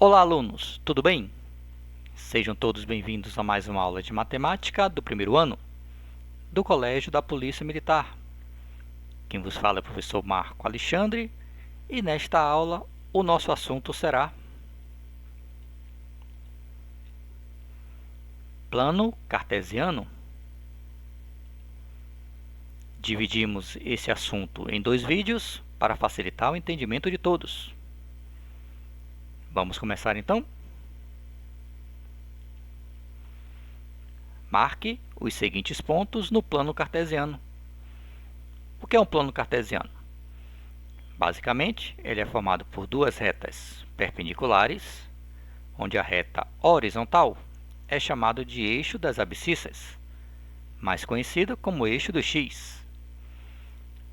Olá, alunos, tudo bem? Sejam todos bem-vindos a mais uma aula de matemática do primeiro ano do Colégio da Polícia Militar. Quem vos fala é o professor Marco Alexandre e nesta aula o nosso assunto será plano cartesiano. Dividimos esse assunto em 2 vídeos para facilitar o entendimento de todos. Vamos começar então? Marque os seguintes pontos no plano cartesiano. O que é um plano cartesiano? Basicamente, ele é formado por duas retas perpendiculares, onde a reta horizontal é chamada de eixo das abscissas, mais conhecido como eixo do x,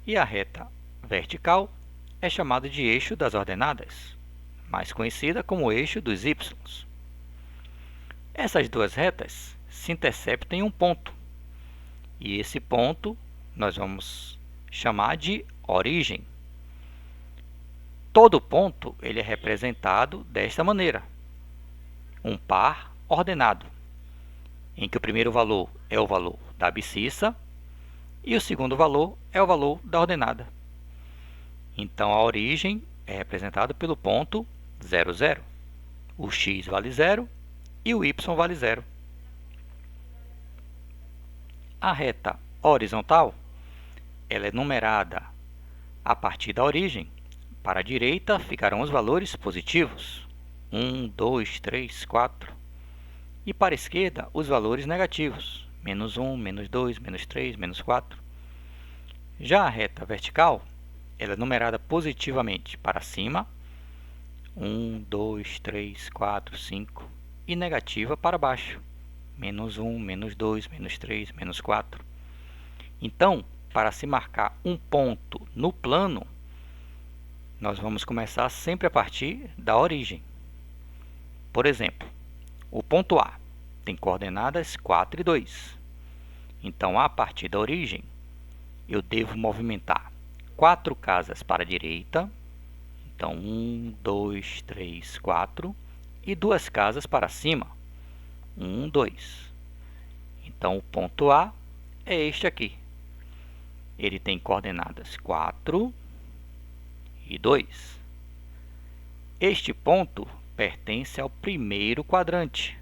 e a reta vertical é chamada de eixo das ordenadas, mais conhecida como eixo dos y. Essas duas retas se interceptam em um ponto, e esse ponto nós vamos chamar de origem. Todo ponto ele é representado desta maneira, um par ordenado, em que o primeiro valor é o valor da abscissa e o segundo valor é o valor da ordenada. Então, a origem é representada pelo ponto 0, 0. O x vale 0 e o y vale 0. A reta horizontal ela é numerada a partir da origem. Para a direita ficarão os valores positivos, 1, 2, 3, 4. E para a esquerda, os valores negativos, menos 1, menos 2, menos 3, menos 4. Já a reta vertical, ela é numerada positivamente para cima, 1, 2, 3, 4, 5, e negativa para baixo, menos 1, menos 2, menos 3, menos 4. Então, para se marcar um ponto no plano, nós vamos começar sempre a partir da origem. Por exemplo, o ponto A tem coordenadas 4 e 2. Então, a partir da origem, eu devo movimentar 4 casas para a direita. Então, 1, 2, 3, 4. E 2 casas para cima. 1, 2. Então, o ponto A é este aqui. Ele tem coordenadas 4 e 2. Este ponto pertence ao primeiro quadrante.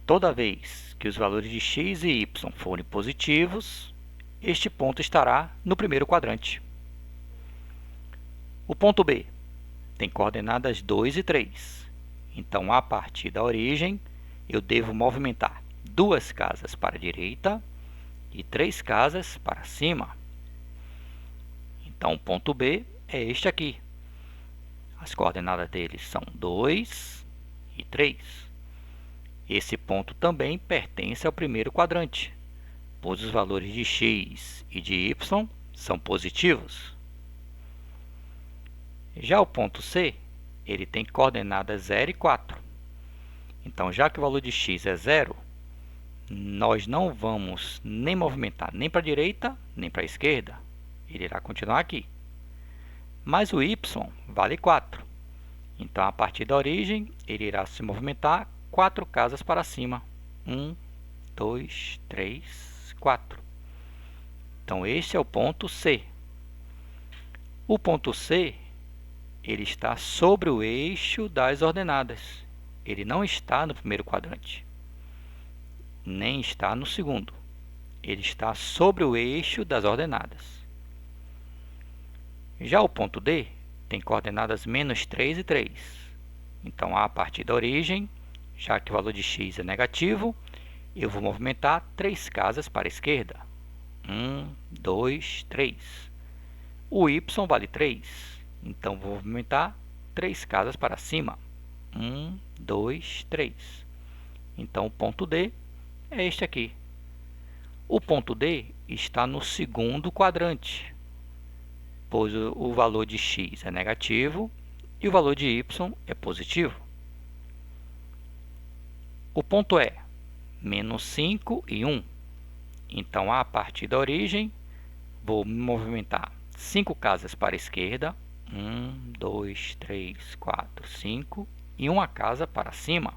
Toda vez que os valores de x e y forem positivos, este ponto estará no primeiro quadrante. O ponto B tem coordenadas 2 e 3. Então, a partir da origem, eu devo movimentar 2 casas para a direita e 3 casas para cima. Então, o ponto B é este aqui. As coordenadas dele são 2 e 3. Esse ponto também pertence ao primeiro quadrante, pois os valores de x e de y são positivos. Já o ponto C, ele tem coordenadas 0 e 4. Então, já que o valor de x é 0, nós não vamos nem movimentar nem para a direita, nem para a esquerda. Ele irá continuar aqui. Mas o y vale 4. Então, a partir da origem, ele irá se movimentar 4 casas para cima. 1, 2, 3, 4. Então, este é o ponto C. O ponto C, ele está sobre o eixo das ordenadas. Ele não está no primeiro quadrante, nem está no segundo. Ele está sobre o eixo das ordenadas. Já o ponto D tem coordenadas menos 3 e 3. Então, a partir da origem, já que o valor de x é negativo, eu vou movimentar 3 casas para a esquerda. 1, 2, 3. O y vale 3. Então, vou movimentar 3 casas para cima. 1, 2, 3. Então, o ponto D é este aqui. O ponto D está no segundo quadrante, pois o valor de x é negativo e o valor de y é positivo. O ponto E, menos 5 e 1. Então, a partir da origem, vou movimentar 5 casas para a esquerda. 1, 2, 3, 4, 5 e uma casa para cima.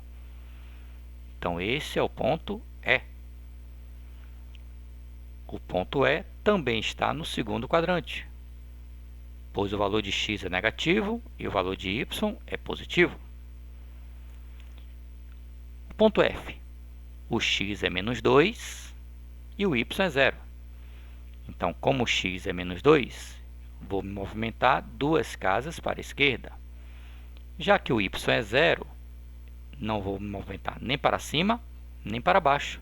Então, esse é o ponto E. O ponto E também está no segundo quadrante, pois o valor de x é negativo e o valor de y é positivo. O ponto F. O x é menos 2 e o y é 0. Então, como o x é menos 2, vou me movimentar duas casas para a esquerda. Já que o y é 0, não vou me movimentar nem para cima, nem para baixo.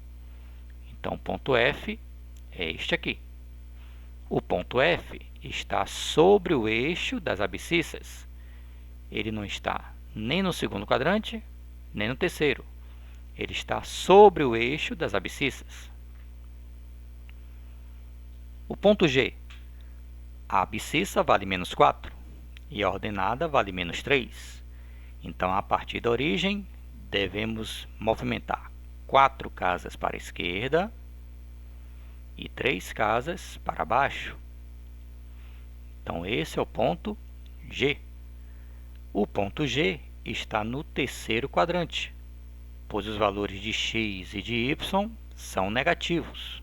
Então, o ponto F é este aqui. O ponto F está sobre o eixo das abscissas. Ele não está nem no segundo quadrante, nem no terceiro. Ele está sobre o eixo das abscissas. O ponto G. A abscissa vale menos 4 e a ordenada vale menos 3. Então, a partir da origem, devemos movimentar 4 casas para a esquerda e 3 casas para baixo. Então, esse é o ponto G. O ponto G está no terceiro quadrante, pois os valores de x e de y são negativos.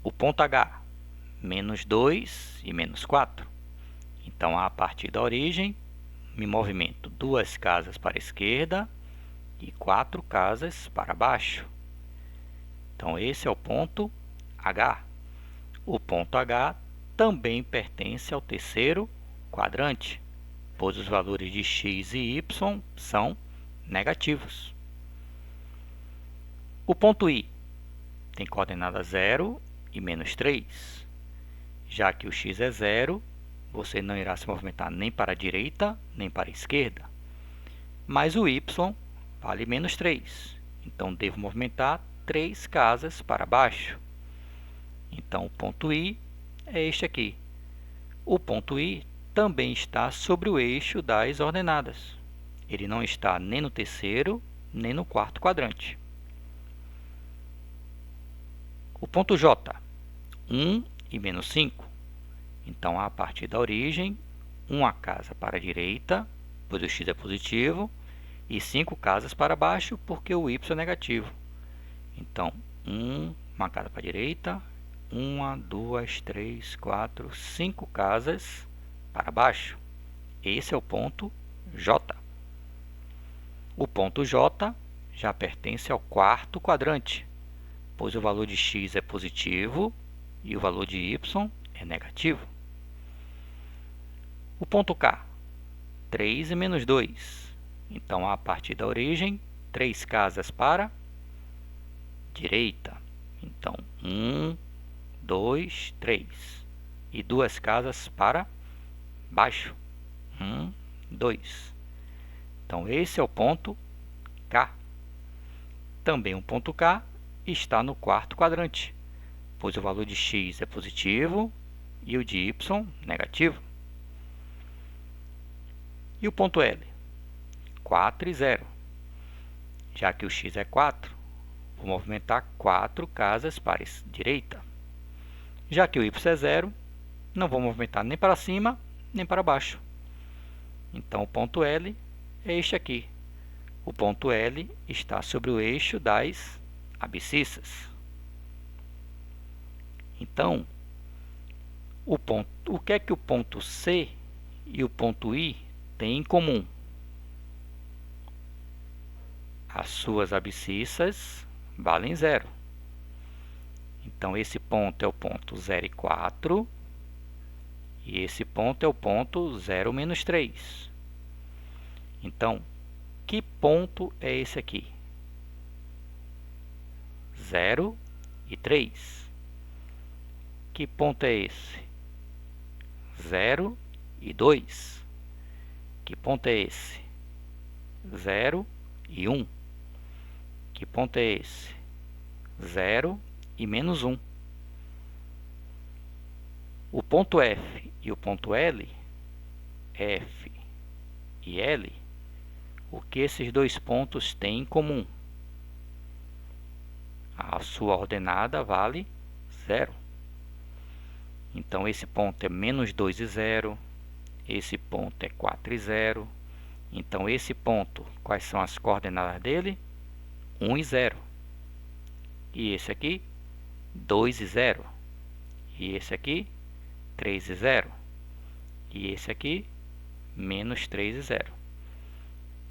O ponto H, menos 2 e menos 4. Então, a partir da origem, me movimento 2 casas para a esquerda e 4 casas para baixo. Então, esse é o ponto H. O ponto H também pertence ao terceiro quadrante, pois os valores de x e y são negativos. O ponto I tem coordenada 0 e menos 3. Já que o x é 0, você não irá se movimentar nem para a direita, nem para a esquerda. Mas o y vale menos 3. Então, devo movimentar 3 casas para baixo. Então, o ponto I é este aqui. O ponto I também está sobre o eixo das ordenadas. Ele não está nem no terceiro, nem no quarto quadrante. O ponto J, 1 e menos 5. Então, a partir da origem, uma casa para a direita, pois o x é positivo, e 5 casas para baixo, porque o y é negativo. Então, uma casa para a direita, 1, 2, 3, 4, 5 casas para baixo. Esse é o ponto J. O ponto J já pertence ao quarto quadrante, pois o valor de x é positivo e o valor de y é negativo. O ponto K, 3 e menos 2. Então, a partir da origem, 3 casas para a direita. Então, 1, 2, 3. E 2 casas para baixo. 1, 2. Então, esse é o ponto K. Também o ponto K está no quarto quadrante, pois o valor de x é positivo e o de y negativo. E o ponto L? 4 e 0. Já que o x é 4, vou movimentar 4 casas para a direita. Já que o y é 0, não vou movimentar nem para cima, nem para baixo. Então, o ponto L é este aqui. O ponto L está sobre o eixo das abscissas. Então, o que é que o ponto C e o ponto I têm em comum? As suas abscissas valem 0. Então, esse ponto é o ponto 0 e 4. E esse ponto é o ponto 0 menos 3. Então, que ponto é esse aqui? 0 e 3. Que ponto é esse? 0 e 2. Que ponto é esse? 0 e 1. Que ponto é esse? 0 e menos 1. O ponto F e o ponto L, F e L, o que esses dois pontos têm em comum? A sua ordenada vale 0. Então, esse ponto é menos 2 e 0. esse ponto é 4 e 0. Então, esse ponto, quais são as coordenadas dele? 1 e 0. E esse aqui, 2 e 0. E esse aqui, 3 e 0. E esse aqui, menos 3 e 0.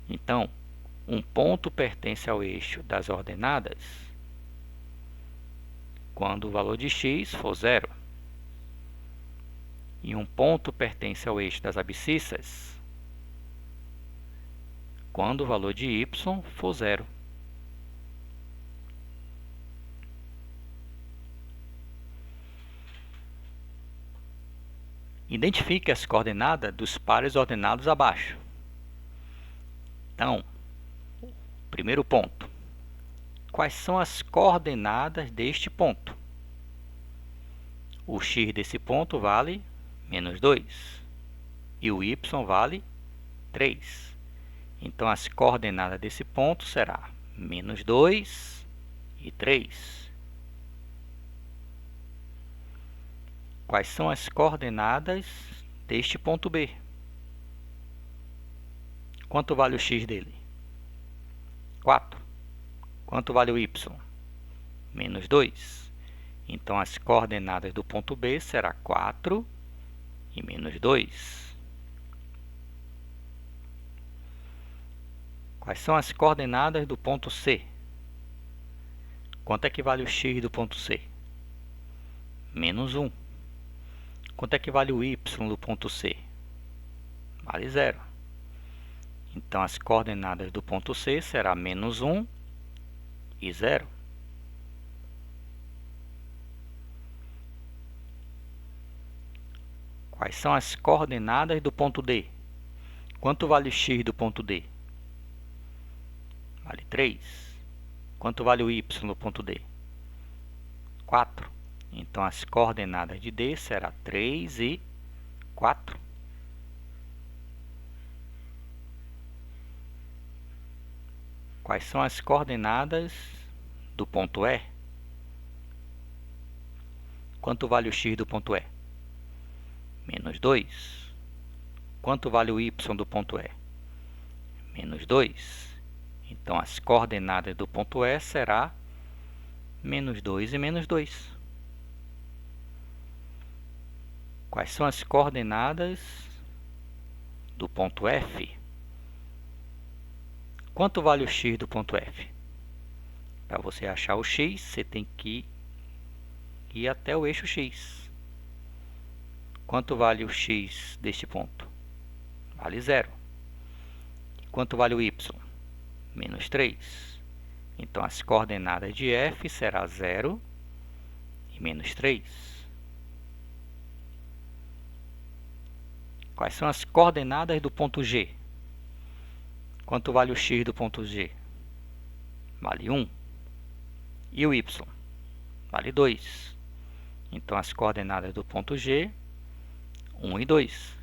Então, um ponto pertence ao eixo das ordenadas quando o valor de x for 0. E um ponto pertence ao eixo das abscissas quando o valor de y for 0. Identifique as coordenadas dos pares ordenados abaixo. Então, primeiro ponto. Quais são as coordenadas deste ponto? O x desse ponto vale menos 2 e o y vale 3. Então, as coordenadas desse ponto será menos 2 e 3. Quais são as coordenadas deste ponto B? Quanto vale o x dele? 4. Quanto vale o y? Menos 2. Então, as coordenadas do ponto B será 4 e menos 2. Quais são as coordenadas do ponto C? Quanto é que vale o x do ponto C? Menos 1. Quanto é que vale o y do ponto C? Vale 0. Então, as coordenadas do ponto C será menos 1 e 0. Quais são as coordenadas do ponto D? Quanto vale o x do ponto D? Vale 3. Quanto vale o y no ponto D? 4. Então, as coordenadas de D será 3 e 4. Quais são as coordenadas do ponto E? Quanto vale o x do ponto E? Menos 2. Quanto vale o y do ponto E? Menos 2. Então, as coordenadas do ponto E será menos 2 e menos 2. Quais são as coordenadas do ponto F? Quanto vale o x do ponto F? Para você achar o x, você tem que ir até o eixo x. Quanto vale o x deste ponto? Vale 0. Quanto vale o y? Menos 3. Então, as coordenadas de F será 0 e menos 3. Quais são as coordenadas do ponto G? Quanto vale o x do ponto G? Vale 1. E o y? Vale 2. Então, as coordenadas do ponto G, 1 e 2.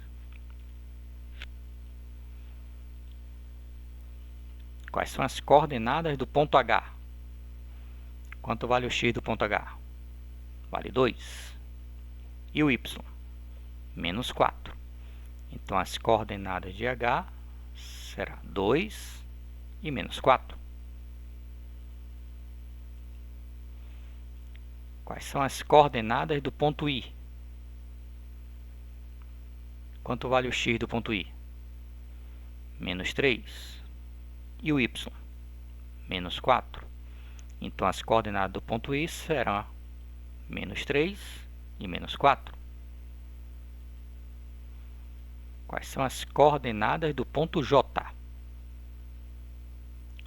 Quais são as coordenadas do ponto H? Quanto vale o x do ponto H? Vale 2. E o y? Menos 4. Então, as coordenadas de H será 2 e menos 4. Quais são as coordenadas do ponto I? Quanto vale o x do ponto I? Menos 3. E o y? Menos 4. Então, as coordenadas do ponto I serão menos 3 e menos 4. Quais são as coordenadas do ponto J?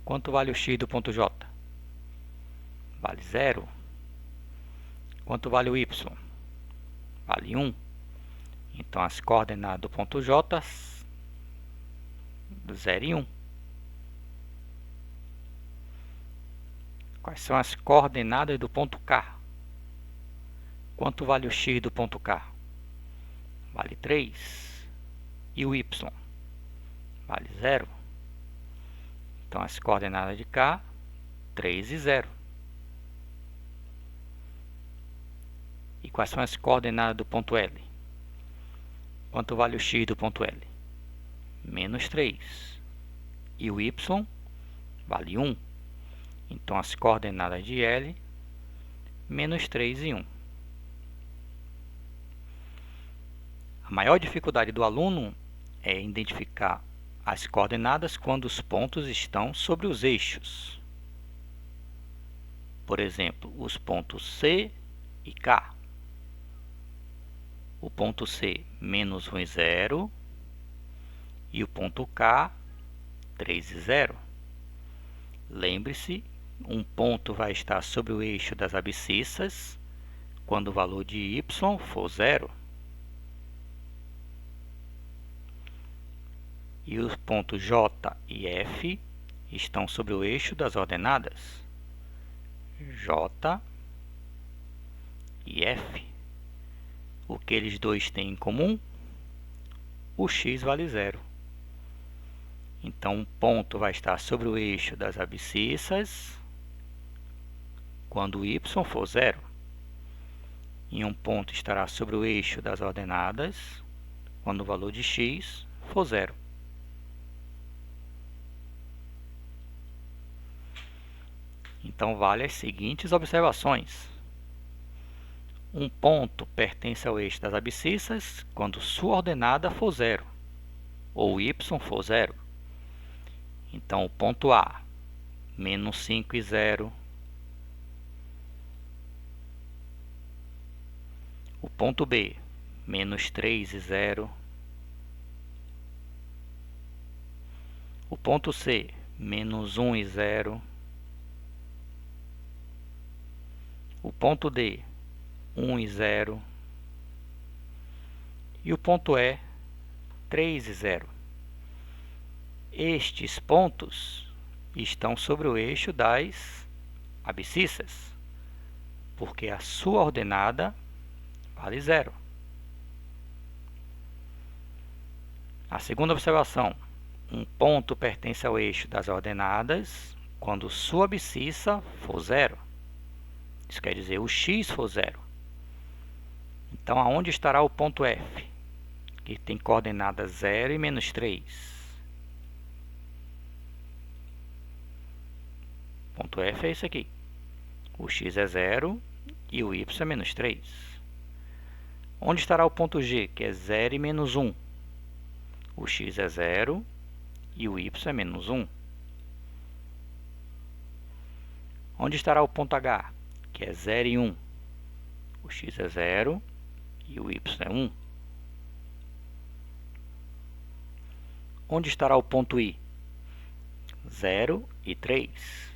Quanto vale o x do ponto J? Vale 0. Quanto vale o y? Vale 1. Então, as coordenadas do ponto J, 0 e 1. Quais são as coordenadas do ponto K? Quanto vale o x do ponto K? Vale 3. E o y? Vale 0. Então, as coordenadas de K, 3 e 0. E quais são as coordenadas do ponto L? Quanto vale o x do ponto L? Menos 3. E o y vale 1. Então, as coordenadas de L, menos 3 e 1. A maior dificuldade do aluno é identificar as coordenadas quando os pontos estão sobre os eixos. Por exemplo, os pontos C e K. O ponto C, menos 1 e 0. E o ponto K, 3 e 0. Lembre-se, um ponto vai estar sobre o eixo das abscissas quando o valor de y for 0. E os pontos J e F estão sobre o eixo das ordenadas J e F. O que eles dois têm em comum? O x vale 0. Então, um ponto vai estar sobre o eixo das abscissas quando o y for 0. E um ponto estará sobre o eixo das ordenadas quando o valor de x for 0. Então, vale as seguintes observações. Um ponto pertence ao eixo das abscissas quando sua ordenada for 0, ou y for 0. Então, o ponto A, menos 5 e 0. O ponto B, menos 3 e 0. O ponto C, menos 1 e 0. O ponto D, 1 e 0. E o ponto E, 3 e 0. Estes pontos estão sobre o eixo das abscissas, porque a sua ordenada vale 0. A segunda observação. Um ponto pertence ao eixo das ordenadas quando sua abscissa for 0. Isso quer dizer, o x for 0. Então, aonde estará o ponto F? Que tem coordenadas 0 e menos 3. O ponto F é esse aqui. O x é 0 e o y é menos 3. Onde estará o ponto G, que é 0 e menos 1? O x é 0 e o y é menos 1. Onde estará o ponto H, que é 0 e 1? O x é 0 e o y é 1. Onde estará o ponto I? 0 e 3.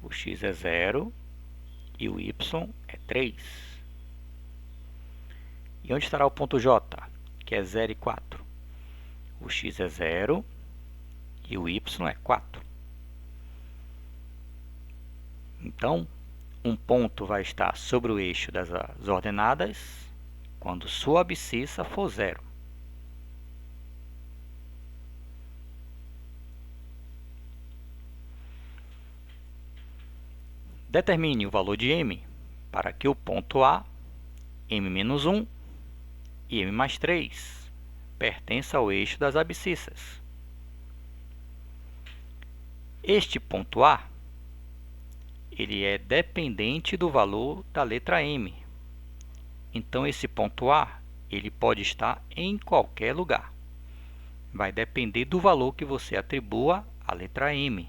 O x é 0 e o y é 3. E onde estará o ponto J, que é 0 e 4? O x é 0 e o y é 4. Então, um ponto vai estar sobre o eixo das ordenadas quando sua abscissa for 0. Determine o valor de m para que o ponto A, m-1 e m mais 3 pertença ao eixo das abscissas. Este ponto A, ele é dependente do valor da letra m. Então, esse ponto A, ele pode estar em qualquer lugar. Vai depender do valor que você atribua à letra m.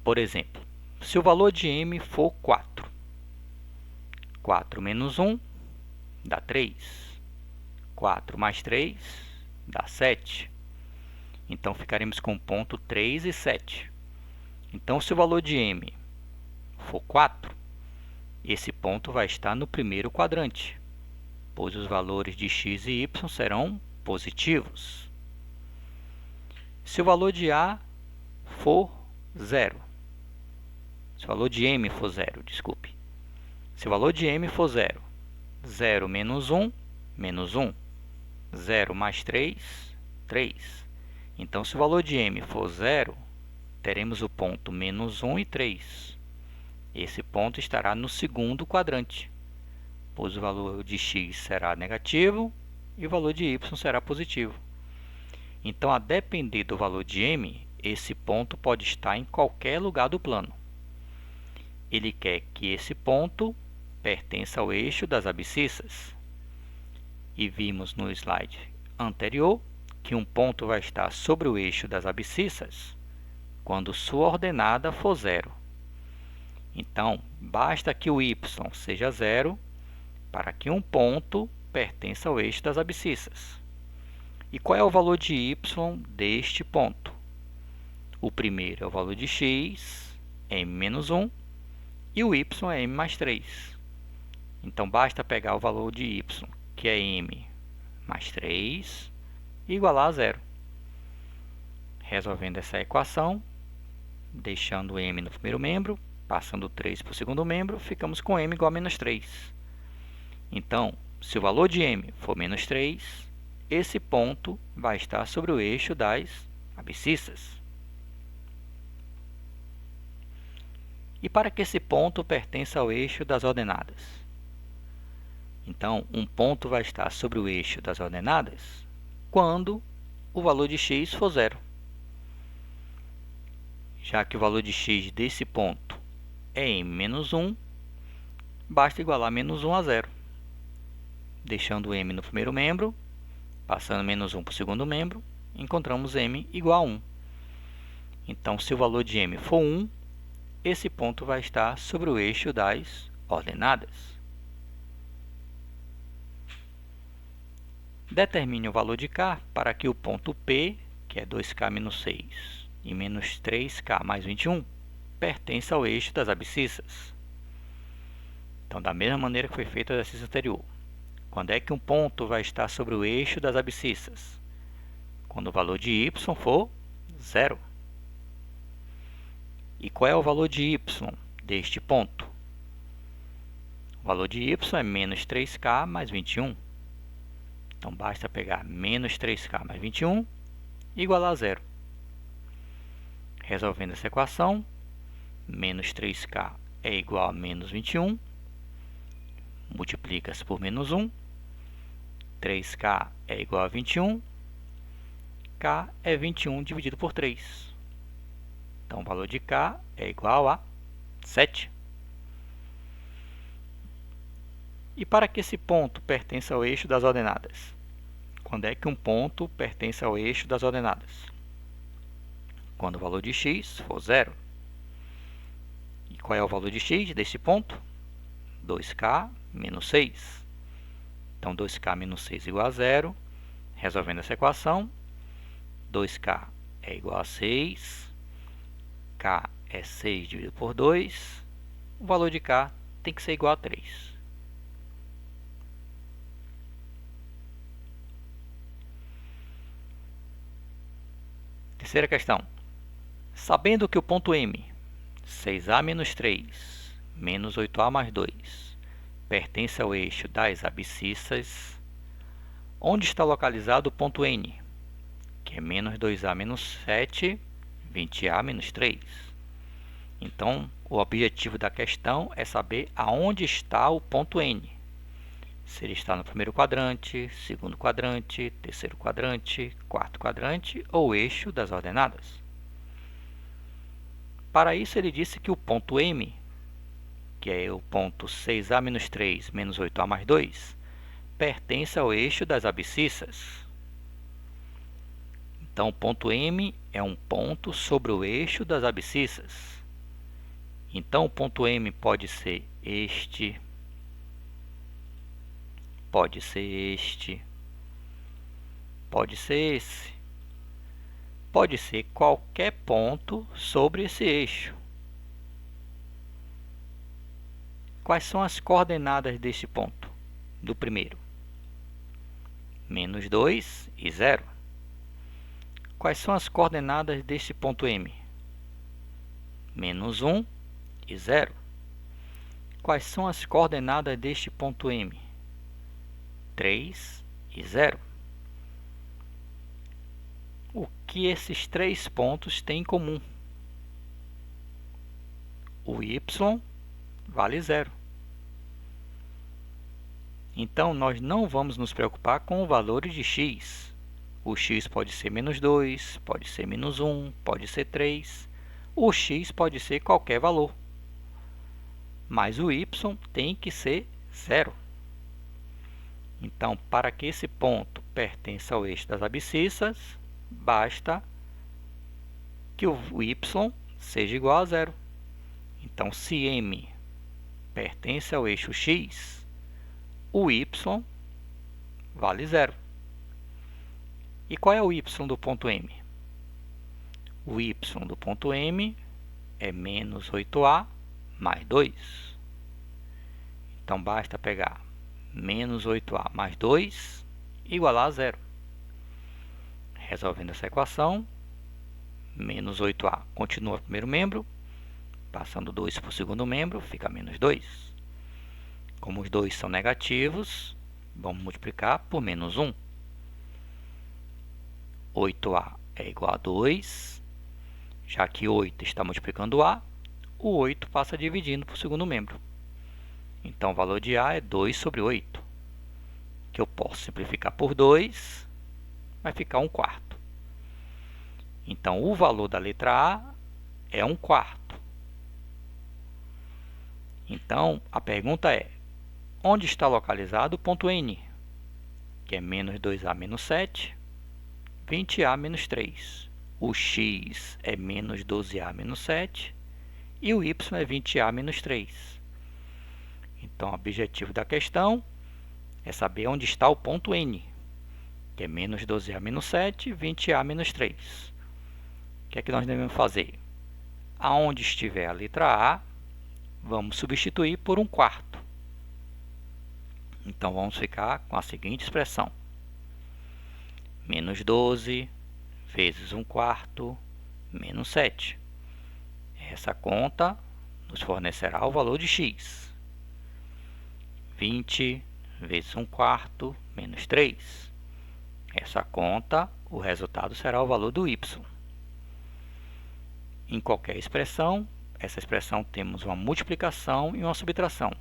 Por exemplo, se o valor de m for 4, 4 menos 1 dá 3. 4 mais 3 dá 7. Então, ficaremos com o ponto 3 e 7. Então, se o valor de m for 4, esse ponto vai estar no primeiro quadrante, pois os valores de x e y serão positivos. Se o valor de A for 0, se o valor de m for 0, desculpe. Se o valor de m for 0, 0 menos 1, menos 1. 0 mais 3, 3. Então, se o valor de m for 0, teremos o ponto menos 1 e 3. Esse ponto estará no segundo quadrante, pois o valor de x será negativo e o valor de y será positivo. Então, a depender do valor de m, esse ponto pode estar em qualquer lugar do plano. Ele quer que esse ponto pertença ao eixo das abscissas. E vimos no slide anterior que um ponto vai estar sobre o eixo das abscissas quando sua ordenada for zero. Então, basta que o y seja zero para que um ponto pertença ao eixo das abscissas. E qual é o valor de y deste ponto? O primeiro é o valor de x, m-1, e o y é m mais 3. Então, basta pegar o valor de y, que é m mais 3, e igualar a zero. Resolvendo essa equação, deixando m no primeiro membro, passando 3 para o segundo membro, ficamos com m igual a menos 3. Então, se o valor de m for menos 3, esse ponto vai estar sobre o eixo das abscissas. E para que esse ponto pertença ao eixo das ordenadas? Então, um ponto vai estar sobre o eixo das ordenadas quando o valor de x for zero. Já que o valor de x desse ponto é m-1, basta igualar menos 1 a zero. Deixando m no primeiro membro, passando menos 1 para o segundo membro, encontramos m igual a 1. Então, se o valor de m for 1, esse ponto vai estar sobre o eixo das ordenadas. Determine o valor de k para que o ponto P, que é 2k menos 6 e menos 3k mais 21, pertença ao eixo das abscissas. Então, da mesma maneira que foi feito o exercício anterior. Quando é que um ponto vai estar sobre o eixo das abscissas? Quando o valor de y for zero. E qual é o valor de y deste ponto? O valor de y é menos 3k mais 21. Então, basta pegar menos 3k mais 21 e igualar a zero. Resolvendo essa equação, menos 3k é igual a menos 21, multiplica-se por menos 1, 3k é igual a 21, k é 21 dividido por 3. Então, o valor de k é igual a 7. E para que esse ponto pertença ao eixo das ordenadas? Quando é que um ponto pertence ao eixo das ordenadas? Quando o valor de x for zero. E qual é o valor de x desse ponto? 2k menos 6. Então, 2k menos 6 igual a zero. Resolvendo essa equação, 2k é igual a 6. K é 6 dividido por 2. O valor de k tem que ser igual a 3. Terceira questão. Sabendo que o ponto M, 6a menos 3, menos 8a mais 2, pertence ao eixo das abscissas, onde está localizado o ponto N, que é menos 2a menos 7, 20a menos 3. Então, o objetivo da questão é saber aonde está o ponto N. Se ele está no primeiro quadrante, segundo quadrante, terceiro quadrante, quarto quadrante ou eixo das ordenadas. Para isso, ele disse que o ponto M, que é o ponto 6a menos 3 menos 8a mais 2, pertence ao eixo das abscissas. Então, o ponto M é um ponto sobre o eixo das abscissas. Então, o ponto M pode ser este, pode ser este, pode ser esse, pode ser qualquer ponto sobre esse eixo. Quais são as coordenadas deste ponto? Do primeiro, menos 2 e 0. Quais são as coordenadas deste ponto M? Menos 1 e 0. Quais são as coordenadas deste ponto M? 3 e 0. O que esses três pontos têm em comum? O y vale 0. Então, nós não vamos nos preocupar com o valor de x. O x pode ser menos 2, pode ser menos 1, pode ser 3. O x pode ser qualquer valor. Mas o y tem que ser 0. Então, para que esse ponto pertença ao eixo das abscissas, basta que o y seja igual a 0. Então, se M pertence ao eixo x, o y vale 0. E qual é o y do ponto M? O y do ponto M é menos 8a mais 2. Então, basta pegar menos 8a mais 2 igualar a 0. Resolvendo essa equação, menos 8a continua o primeiro membro, passando 2 para o segundo membro, fica menos 2. Como os dois são negativos, vamos multiplicar por menos 1. 8a é igual a 2. Já que 8 está multiplicando a, o 8 passa dividindo para o segundo membro. Então, o valor de a é 2 sobre 8, que eu posso simplificar por 2, vai ficar 1/4. Então, o valor da letra A é 1/4. Então, a pergunta é, onde está localizado o ponto N? Que é menos 2a menos 7, 20a menos 3. O x é menos 12a menos 7 e o y é 20a menos 3. Então, o objetivo da questão é saber onde está o ponto N, que é menos 12a menos 7, 20a menos 3. O que é que nós devemos fazer? Aonde estiver a letra A, vamos substituir por 1/4. Então, vamos ficar com a seguinte expressão. Menos 12 vezes 1/4 menos 7. Essa conta nos fornecerá o valor de x. 20 vezes 1/4 menos 3. Essa conta, o resultado será o valor do y. Em qualquer expressão, essa expressão temos uma multiplicação e uma subtração.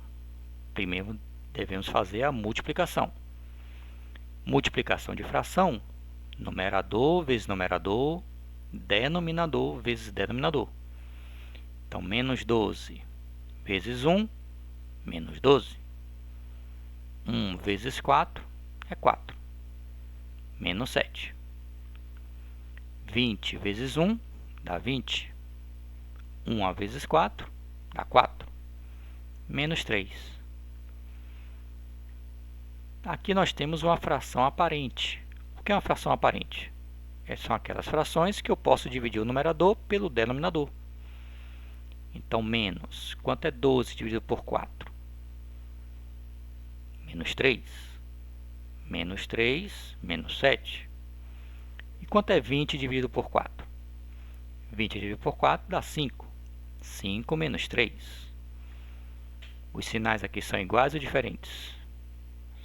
Primeiro devemos fazer a multiplicação. Multiplicação de fração, numerador vezes numerador, denominador vezes denominador. Então, menos 12 vezes 1, menos 12. 1 vezes 4 é 4, menos 7. 20 vezes 1 dá 20. 1 vezes 4 dá 4, menos 3. Aqui nós temos uma fração aparente. O que é uma fração aparente? São aquelas frações que eu posso dividir o numerador pelo denominador. Então, menos. Quanto é 12 dividido por 4? Menos 3. Menos 3, menos 7. E quanto é 20 dividido por 4? 20 dividido por 4 dá 5. 5 menos 3. Os sinais aqui são iguais ou diferentes?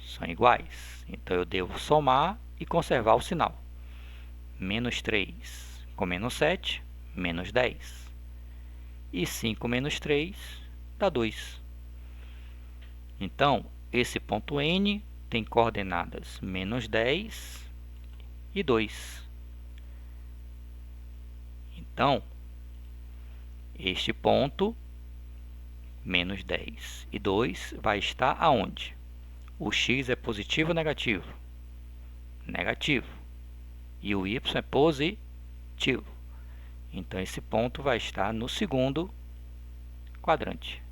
São iguais. Então, eu devo somar e conservar o sinal. Menos 3 com menos 7, menos 10. E 5 menos 3 dá 2. Então, esse ponto N tem coordenadas menos 10 e 2. Então, este ponto, menos 10 e 2, vai estar aonde? O x é positivo ou negativo? Negativo. E o y é positivo. Então, esse ponto vai estar no segundo quadrante.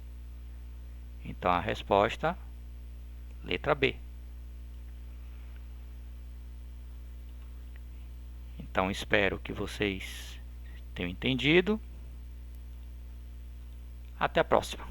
Então, a resposta, letra B. Então, espero que vocês tenham entendido. Até a próxima.